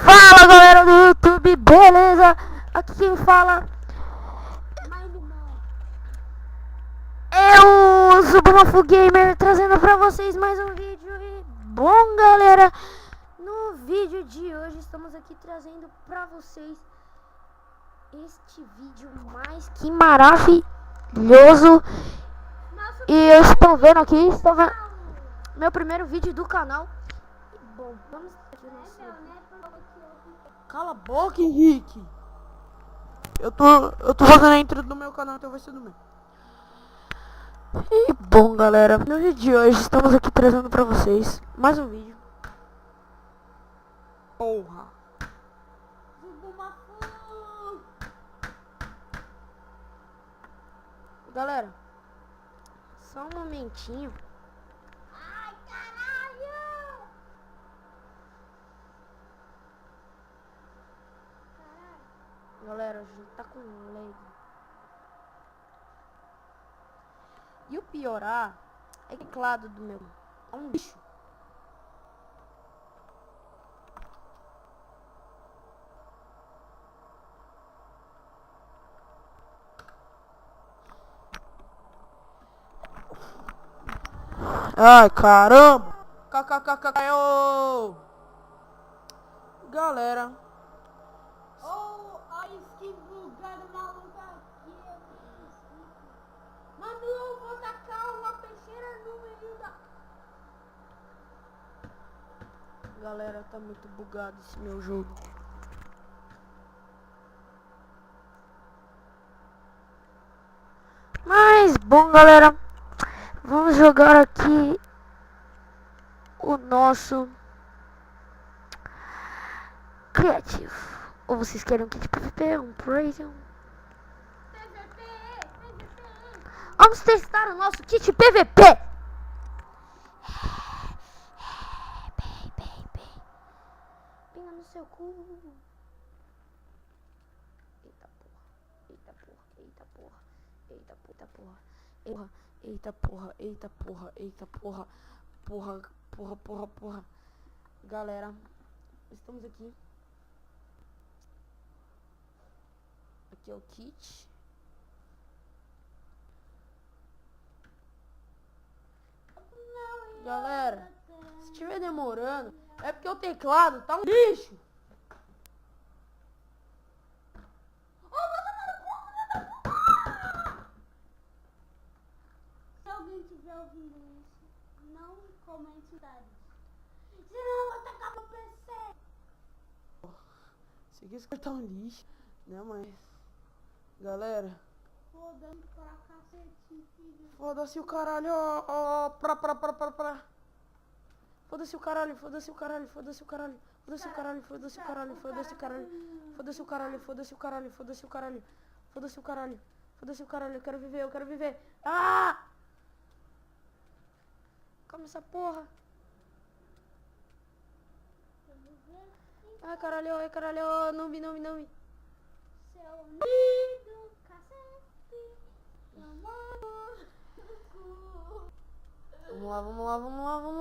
Fala galera do YouTube, beleza? Aqui quem fala é o Zubumafu Gamer, trazendo pra vocês mais um vídeo. E bom galera, no vídeo de hoje estamos aqui trazendo pra vocês este vídeo mais que maravilhoso. E eu estou vendo aqui, meu primeiro vídeo do canal. Bom, vamos aqui nosso... Cala a boca, Henrique. Eu tô fazendo a intro do meu canal, então vai ser do meu. E bom galera, no vídeo de hoje estamos aqui trazendo pra vocês mais um vídeo. Porra. Galera, só um momentinho. Ai, caralho! Galera, a gente tá com lag. E o piorar é que o teclado do meu é um lixo. Ai, caramba. KKKK. Galera. Oh, a skin bugada maluca aqui. Mano, eu vou tacar uma peixeira no meio da... Galera, tá muito bugado esse meu jogo. Mas, bom galera, vamos jogar aqui o nosso criativo. Ou vocês querem um kit PVP, um Prison? PVP. Vamos testar o nosso kit PVP. Pinga no seu cu. Eita porra, eita porra, eita porra, eita porra, eita porra, eita porra, eita porra, porra. Galera, estamos aqui. Aqui é o kit. Galera, se estiver demorando, é porque o teclado tá um lixo. Se alguém tiver ouvindo isso, não comente nada. Senão eu vou tacar meu PC. Isso aqui tá um lixo, né, mas... Galera. Rodando pra cacete, filho. Foda-se o caralho, Foda-se o caralho. Foda-se o caralho. Eu quero viver. Ah! Calma essa porra. Ai caralho, não me. Seu lindo cacete. Vamos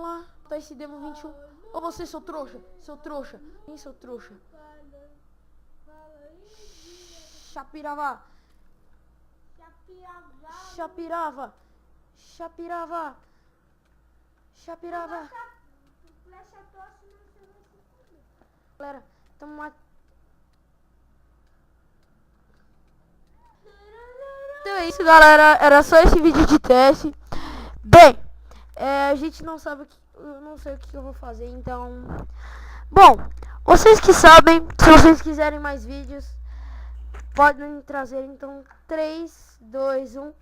lá. Tá esse demo 21. Ô você, seu trouxa. Quem seu trouxa? Chapirava. Flecha tosse no seu rosto. Galera, tamo lá. Então é isso, galera. Era só esse vídeo de teste. Bem, a gente não sabe eu não sei o que eu vou fazer, então... Bom, vocês que sabem, se vocês quiserem mais vídeos, podem trazer, então 3, 2, 1...